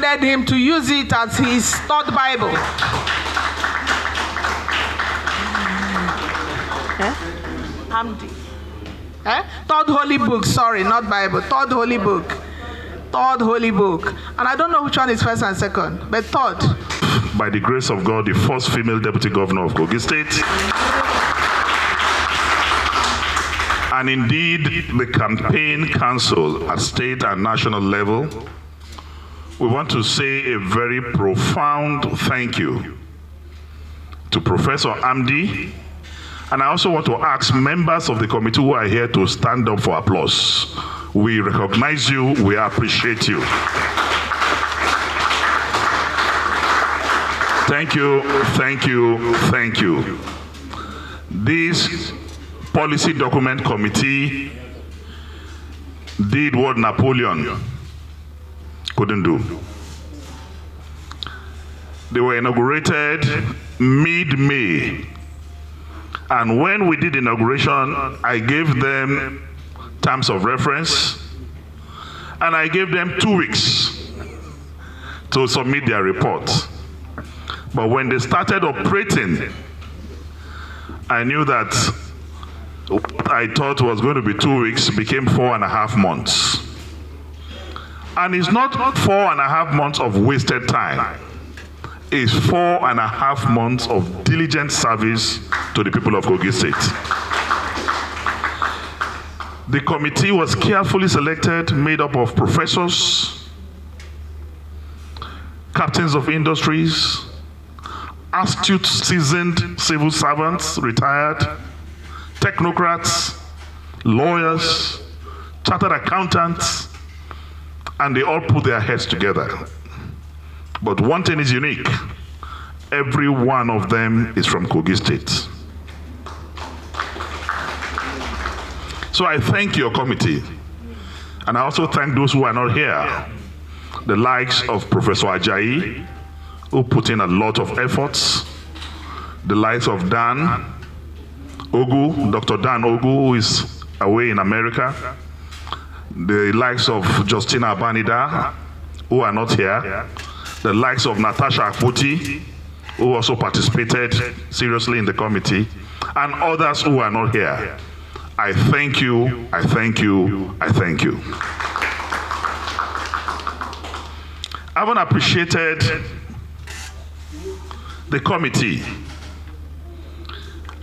handed him to use it as his third Bible. Third holy book, sorry, not Bible, third holy book. Third holy book. And I don't know which one is first and second, but third. By the grace of God, the first female deputy governor of Kogi State. And indeed, the campaign council at state and national level, we want to say a very profound thank you to Professor Amdi. And I also want to ask members of the committee who are here to stand up for applause. We recognize you, we appreciate you. Thank you, thank you, thank you. This policy document committee did what Napoleon couldn't do. They were inaugurated mid-May. And when we did inauguration, I gave them terms of reference, and I gave them 2 weeks to submit their report. But when they started operating, I knew that what I thought was going to be 2 weeks became 4.5 months. And it's not 4.5 months of wasted time. It's 4.5 months of diligent service to the people of Kogi State. The committee was carefully selected, made up of professors, captains of industries, astute, seasoned civil servants, retired, technocrats, lawyers, chartered accountants, and they all put their heads together. But one thing is unique. Every one of them is from Kogi State. So I thank your committee. And I also thank those who are not here. The likes of Professor Ajayi, who put in a lot of efforts. The likes of Dan Ogu, Dr. Dan Ogu, who is away in America. The likes of Justina Abanida, who are not here. The likes of Natasha Akpoti, who also participated seriously in the committee, and others who are not here. I thank you, I thank you, I thank you. I haven't appreciated the committee.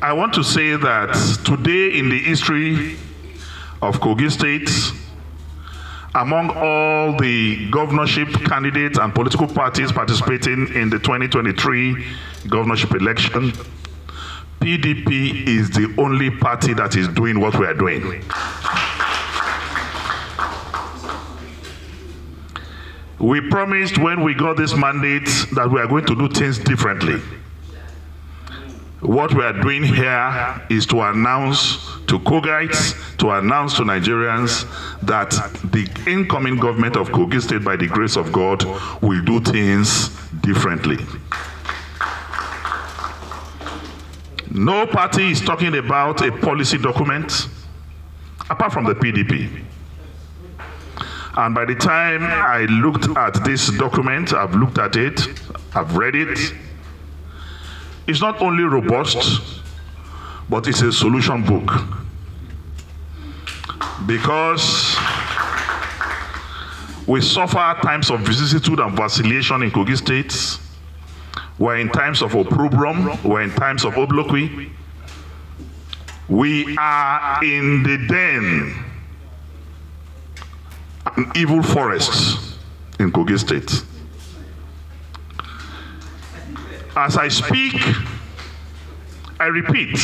I want to say that today in the history of Kogi State, among all the governorship candidates and political parties participating in the 2023 governorship election, PDP is the only party that is doing what we are doing. We promised when we got this mandate that we are going to do things differently. What we are doing here is to announce to Kogites, to announce to Nigerians that the incoming government of Kogi State, by the grace of God, will do things differently. No party is talking about a policy document apart from the PDP. And by the time I looked at this document, I've looked at it, I've read it. It's not only robust, but it's a solution book. Because we suffer times of vicissitude and vacillation in Kogi State. We're in times of opprobrium, we're in times of obloquy. We are in the den, an evil forest in Kogi State. As I speak, I repeat,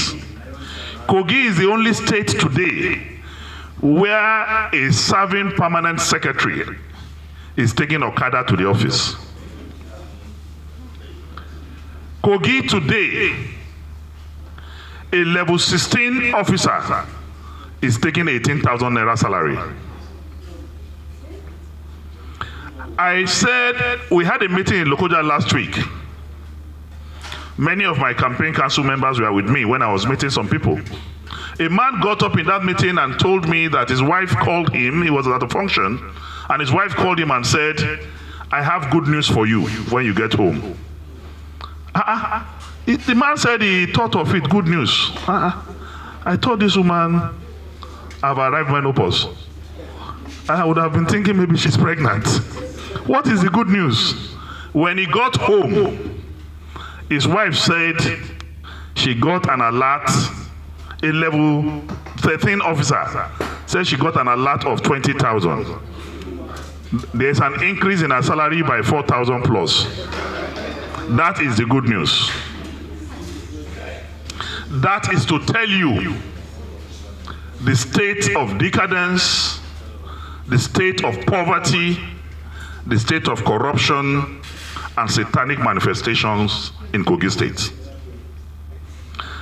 Kogi is the only state today where a serving permanent secretary is taking Okada to the office. Kogi today, a level 16 officer is taking 18,000 naira salary. I said we had a meeting in Lokoja last week. Many of my campaign council members were with me when I was meeting some people. A man got up in that meeting and told me that his wife called him, he was at a function, and his wife called him and said, I have good news for you when you get home. The man said he thought of it, good news. I told this woman I've arrived menopause. I would have been thinking maybe she's pregnant. What is the good news? When he got home, his wife said she got an alert, a level 13 officer said she got an alert of 20,000. There's an increase in her salary by 4,000 plus. That is the good news. That is to tell you the state of decadence, the state of poverty, the state of corruption and satanic manifestations in Kogi State.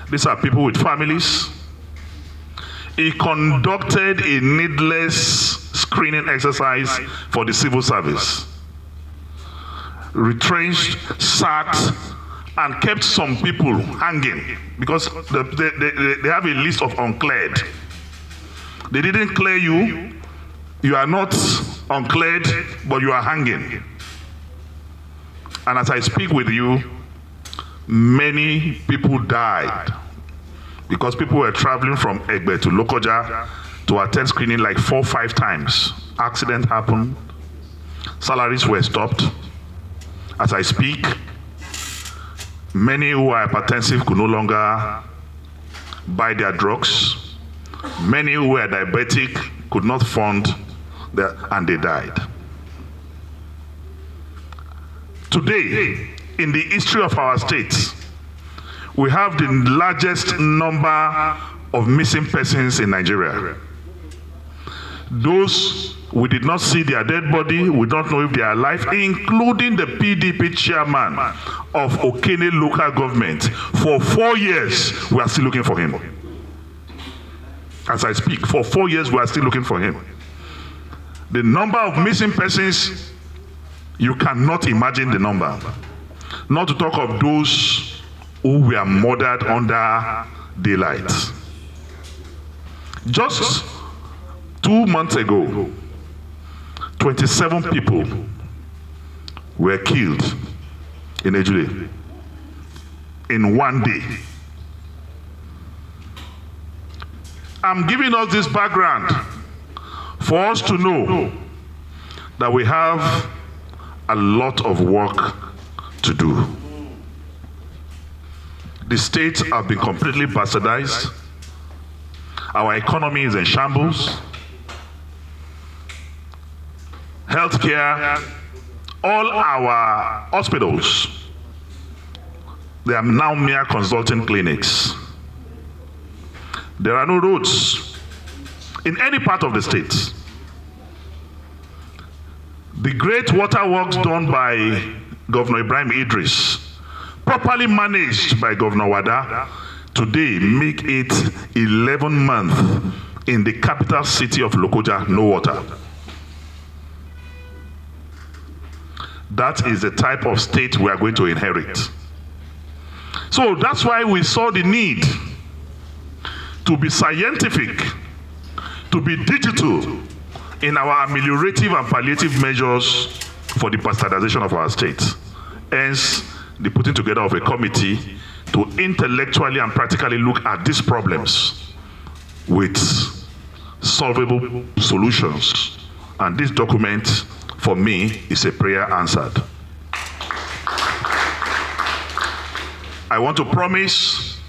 These are people with families. He conducted a needless screening exercise for the civil service. Retrenched, sacked, and kept some people hanging because they have a list of uncleared. They didn't clear you. You are not uncleared, but you are hanging. And as I speak with you, many people died because people were traveling from Egbe to Lokoja to attend screening like 4 or 5 times. Accident happened. Salaries were stopped. As I speak, many who are hypertensive could no longer buy their drugs. Many who were diabetic could not fund and they died. Today, in the history of our state, we have the largest number of missing persons in Nigeria. Those we did not see their dead body, we don't know if they are alive, including the PDP chairman of Okene local government. For 4 years, we are still looking for him. As I speak, for 4 years, we are still looking for him. The number of missing persons, you cannot imagine the number. Not to talk of those who were murdered under daylight. Just 2 months ago, 27 people were killed in Ejule in 1 day. I'm giving us this background for us to know that we have a lot of work to do. The states have been completely bastardized. Our economy is in shambles. Healthcare, all our hospitals, they are now mere consulting clinics. There are no roads in any part of the state. The great water works done by Governor Ibrahim Idris, properly managed by Governor Wada, today make it 11 months in the capital city of Lokoja, no water. That is the type of state we are going to inherit. So that's why we saw the need to be scientific, to be digital in our ameliorative and palliative measures for the bastardization of our state. Hence, the putting together of a committee to intellectually and practically look at these problems with solvable solutions. And this document, for me, is a prayer answered. I want to promise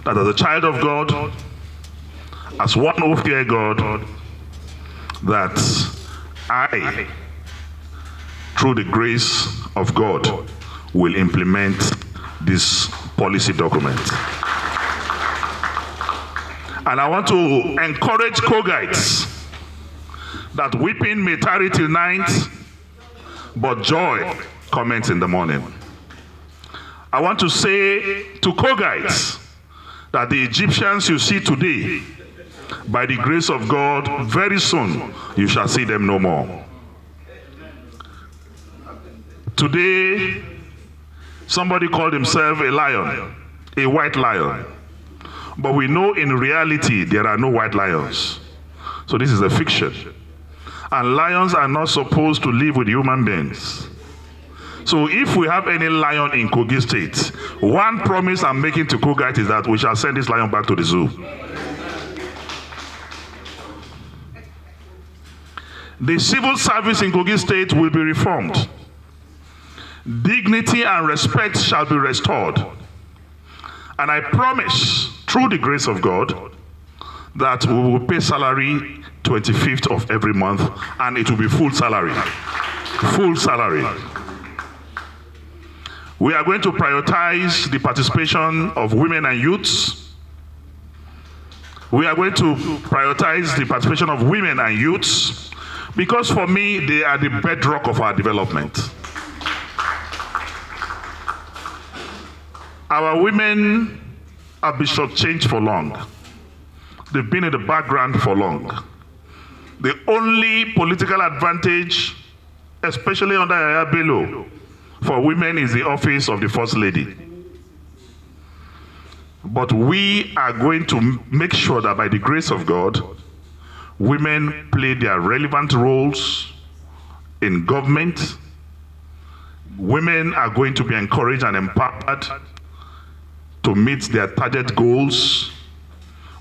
that as a child of God, as one who fears God, that I, through the grace of God, will implement this policy document. And I want to encourage Kogites that weeping may tarry till night, but joy cometh in the morning. I want to say to Kogites that the Egyptians you see today, by the grace of God, very soon you shall see them no more. Today, somebody called himself a lion, a white lion. But we know in reality there are no white lions. So this is a fiction. And lions are not supposed to live with human beings. So if we have any lion in Kogi State, one promise I'm making to Kogite is that we shall send this lion back to the zoo. The civil service in Kogi State will be reformed. Dignity and respect shall be restored. And I promise, through the grace of God, that we will pay salary 25th of every month, and it will be full salary. Full salary. We are going to prioritize the participation of women and youths. We are going to prioritize the participation of women and youths because for me, they are the bedrock of our development. Our women have been shortchanged for long. They've been in the background for long. The only political advantage, especially under Yahaya Bello, for women is the office of the First Lady. But we are going to make sure that by the grace of God, women play their relevant roles in government. Women are going to be encouraged and empowered to meet their target goals.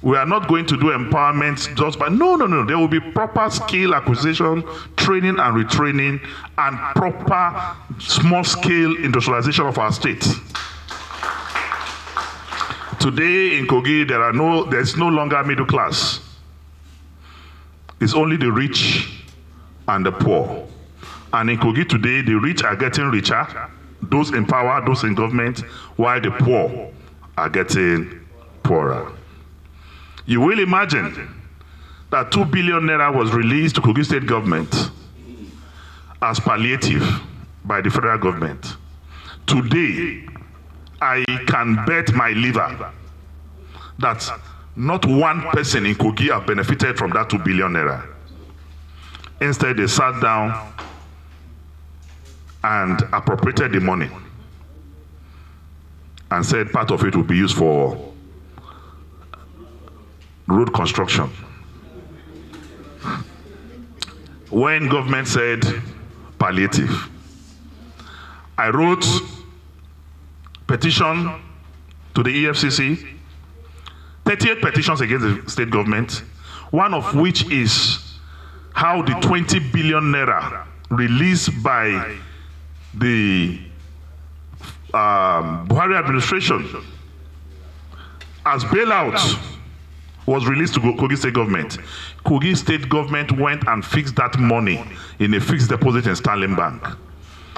We are not going to do empowerment just by, no. There will be proper skill acquisition, training and retraining, and proper small-scale industrialization of our state. Today in Kogi, there's no longer middle class. It's only the rich and the poor. And in Kogi today, the rich are getting richer, those in power, those in government, while the poor are getting poorer. You will imagine that 2 billion naira was released to Kogi State government as palliative by the federal government. Today, I can bet my liver that not one person in Kogi have benefited from that 2 billion naira. Instead, they sat down and appropriated the money and said part of it will be used for road construction. When government said palliative, I wrote petition to the EFCC, 38 petitions against the state government, one of which is how the 20 billion naira released by the Buhari administration as bailout was released to Kogi State government. Kogi State government went and fixed that money in a fixed deposit in Sterling Bank.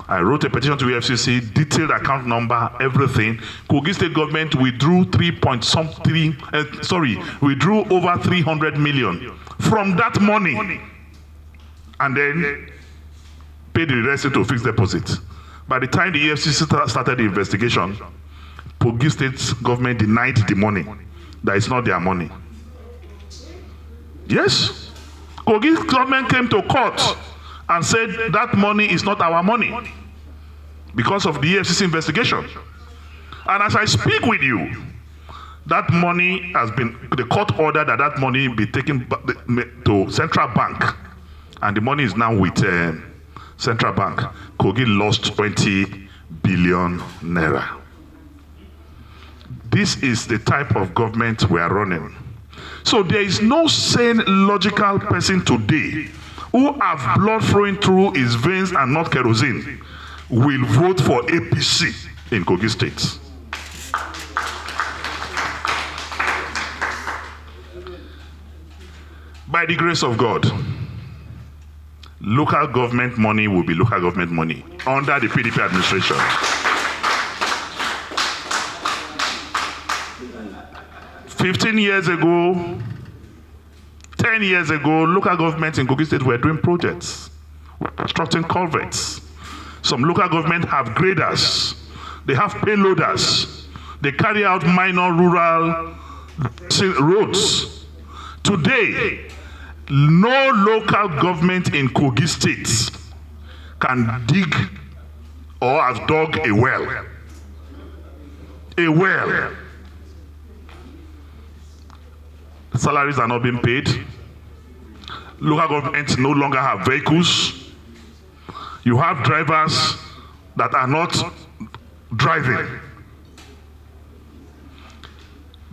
I wrote a petition to EFCC, detailed account number, everything. Kogi State government withdrew withdrew over 300 million from that money and then paid the rest into fixed deposit. By the time the EFCC started the investigation, Kogi State government denied the money, that it's not their money. Yes, Kogi government came to court and said that money is not our money because of the EFCC investigation. And as I speak with you, that money has been, the court ordered that money be taken to Central Bank, and the money is now with Central Bank. Kogi lost 20 billion naira. This is the type of government we are running. So there is no sane, logical person today who have blood flowing through his veins and not kerosene will vote for APC in Kogi State. By the grace of God, local government money will be local government money under the PDP administration. $15 years ago, 10 years ago, local governments in Kogi State were doing projects, constructing culverts. Some local governments have graders, they have payloaders, they carry out minor rural roads. Today, no local government in Kogi State can dig or have dug a well. A well. Salaries are not being paid. local governments no longer have vehicles. You have drivers that are not driving.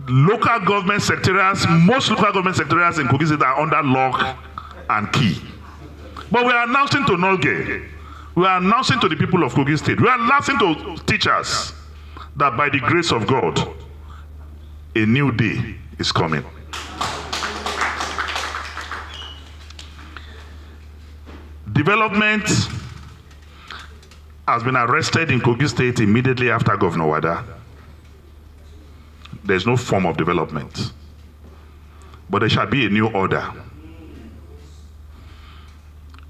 Local government secretariats, most local government secretariats in Kogi State are under lock and key. But we are announcing to Nolge, we are announcing to the people of Kogi State, we are announcing to teachers that by the grace of God, a new day is coming. Development has been arrested in Kogi State immediately after Governor Wada. There's no form of development. But there shall be a new order.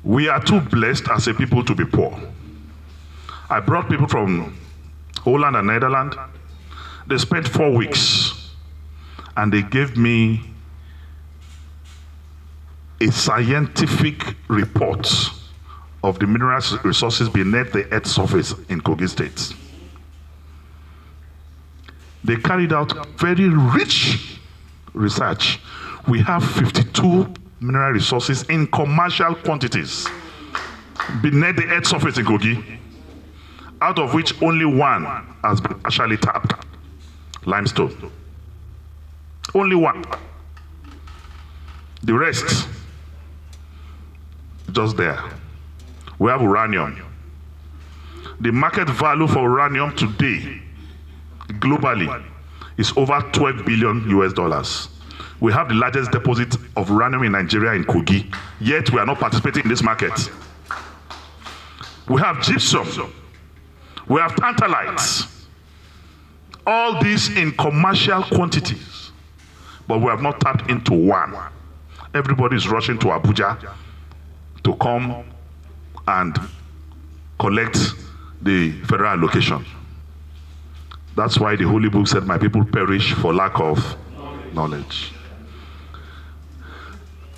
We are too blessed as a people to be poor. I brought people from Holland and Netherlands. They spent 4 weeks and they gave me a scientific report of the mineral resources beneath the earth's surface in Kogi State. They carried out very rich research. We have 52 mineral resources in commercial quantities beneath the earth's surface in Kogi, out of which only one has been actually tapped: limestone. Only one. The rest, just there. We have uranium. The market value for uranium today, globally, is over 12 billion US dollars. We have the largest deposit of uranium in Nigeria in Kogi, yet we are not participating in this market. We have gypsum. We have tantalites. All these in commercial quantities, but we have not tapped into one. Everybody is rushing to Abuja to come and collect the federal allocation. That's why the Holy Book said, my people perish for lack of knowledge.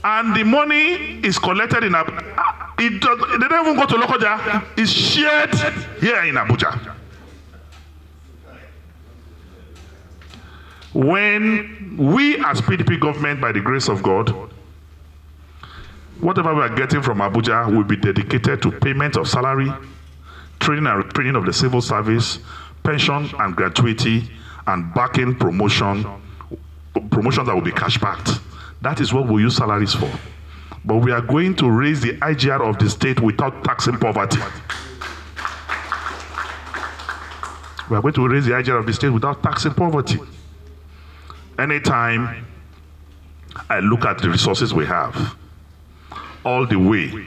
And the money is collected in Abuja. They don't even go to Lokoja. It's shared here in Abuja. When we as PDP government, by the grace of God, whatever we are getting from Abuja will be dedicated to payment of salary, training and training of the civil service, pension and gratuity, and backing promotions that will be cash backed. That is what we use salaries for. But we are going to raise the IGR of the state without taxing poverty. We are going to raise the IGR of the state without taxing poverty. Anytime I look at the resources we have, all the way,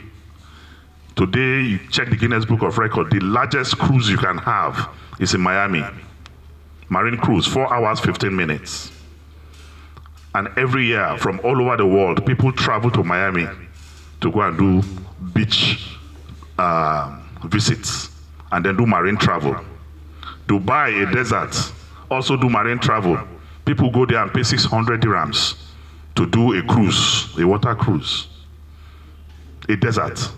today you check the Guinness Book of Records, the largest cruise you can have is in Miami. Marine cruise, 4 hours, 15 minutes. And every year, from all over the world, people travel to Miami to go and do beach visits and then do marine travel. Dubai, a desert, also do marine travel. People go there and pay 600 dirhams to do a cruise, a water cruise, a desert.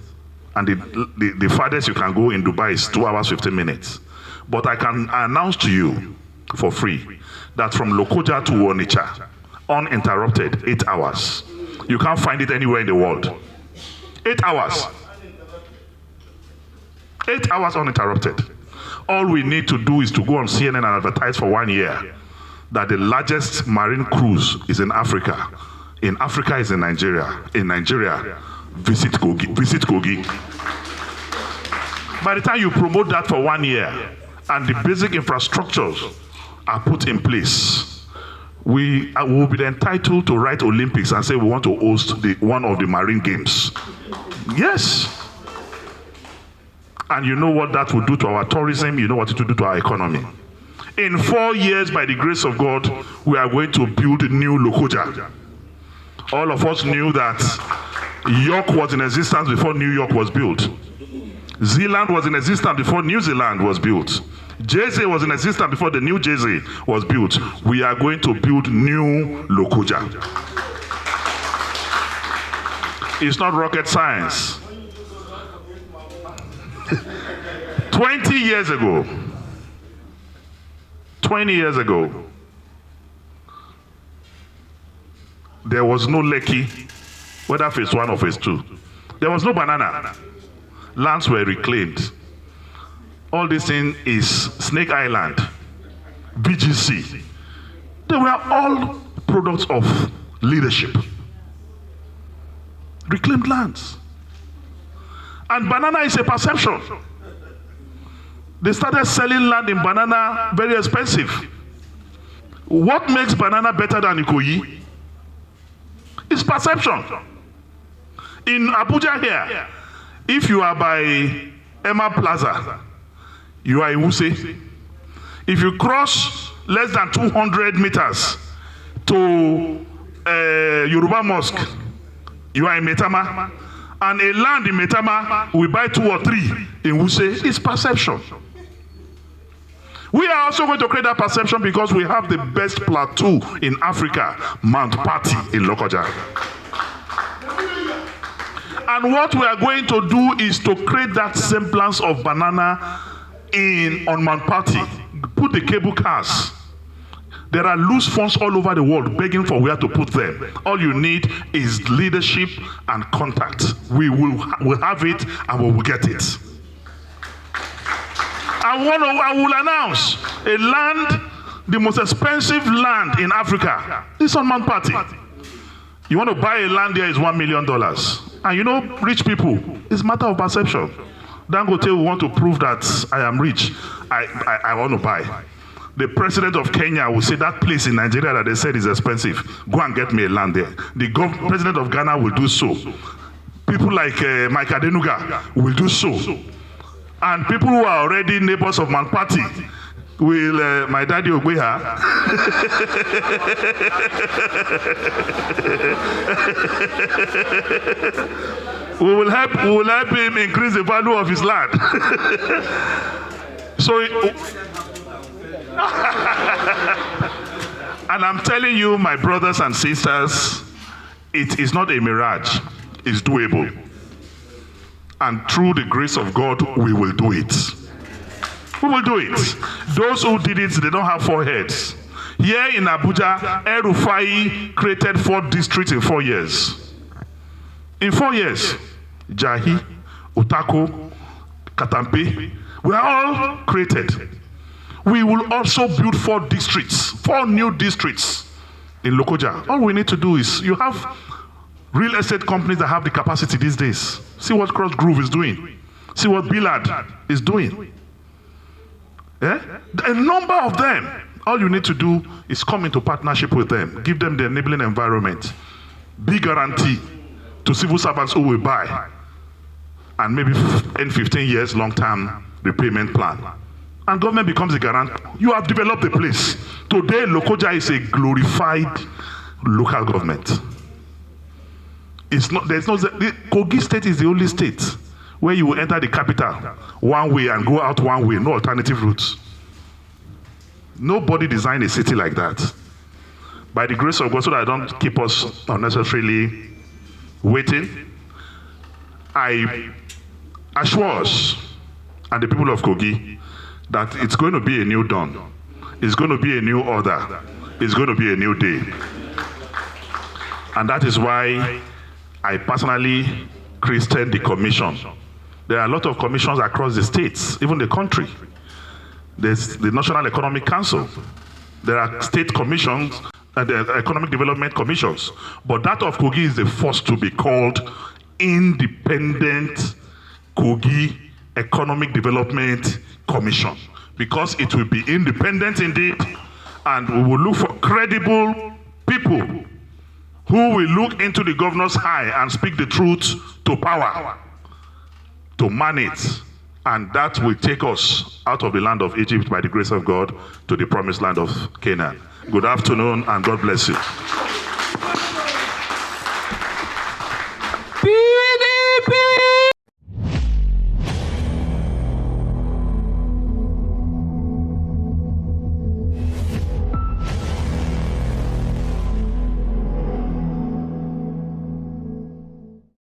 And the farthest you can go in Dubai is 2 hours, 15 minutes. But I can announce to you for free that from Lokoja to Onitsha, uninterrupted, 8 hours. You can't find it anywhere in the world. 8 hours. 8 hours uninterrupted. All we need to do is to go on CNN and advertise for 1 year that the largest marine cruise is in Africa. In Africa is in Nigeria. In Nigeria, visit Kogi. Visit Kogi. By the time you promote that for 1 year and the basic infrastructures are put in place, we will be entitled to write Olympics and say we want to host one of the marine games. Yes. And you know what that will do to our tourism, you know what it will do to our economy. In 4 years, by the grace of God, we are going to build new Lokoja. All of us knew that York was in existence before New York was built. Zealand was in existence before New Zealand was built. Jersey was in existence before the new Jersey was built. We are going to build new Lokoja. It's not rocket science. 20 years ago, there was no Lekki, whether phase 1 or phase 2. There was no banana. Lands were reclaimed. All this thing is Snake Island, BGC. They were all products of leadership. Reclaimed lands. And banana is a perception. They started selling land in banana very expensive. What makes banana better than Ikoyi? It's perception. In Abuja here, if you are by Emma Plaza, you are in Wuse. If you cross less than 200 meters to Yoruba Mosque, you are in Metama. And a land in Metama, we buy 2 or 3 in Wuse. It's perception. We are also going to create that perception because we have the best plateau in Africa, Mount Patti in Lokoja. And what we are going to do is to create that semblance of banana on Mount Patti. Put the cable cars. There are loose funds all over the world begging for where to put them. All you need is leadership and contact. We'll have it and we will get it. I will announce a land, the most expensive land in Africa. It's on Mount Patti. You want to buy a land there is $1 million. And you know, rich people, it's a matter of perception. Dangote will want to prove that I am rich. I want to buy. The president of Kenya will say that place in Nigeria that they said is expensive. Go and get me a land there. The president of Ghana will do so. People like Mike Adenuga will do so. And people who are already neighbors of Mount Patti will, my daddy Ogbeha, we will help him increase the value of his land. So, and I'm telling you, my brothers and sisters, it is not a mirage, it's doable. And through the grace of God, we will do it. We will do it. Those who did it, they don't have 4 heads. Here in Abuja, El-Rufai created 4 districts in 4 years. In 4 years, Jahi, Utako, Katampe, we are all created. We will also build 4 districts, 4 new districts in Lokoja. All we need to do is, you have real estate companies that have the capacity these days. See what Cross Grove is doing. See what Billard is doing. A number of them. All you need to do is come into partnership with them. Give them the enabling environment. Big guarantee to civil servants who will buy. And maybe in 15 years, long-term repayment plan. And government becomes a guarantor. You have developed the place. Today, Lokoja is a glorified local government. Kogi State is the only state where you will enter the capital one way and go out one way, no alternative routes. Nobody designed a city like that. By the grace of God, so that I don't keep us unnecessarily waiting, I assure us and the people of Kogi that it's going to be a new dawn. It's going to be a new order. It's going to be a new day. And that is why I personally created the commission. There are a lot of commissions across the states, even the country. There's the National Economic Council. There are state commissions and the economic development commissions. But that of Kogi is the first to be called Independent Kogi Economic Development Commission, because it will be independent indeed, and we will look for credible people who will look into the governor's eye and speak the truth to power, to man it, and that will take us out of the land of Egypt by the grace of God to the promised land of Canaan. Good afternoon and God bless you.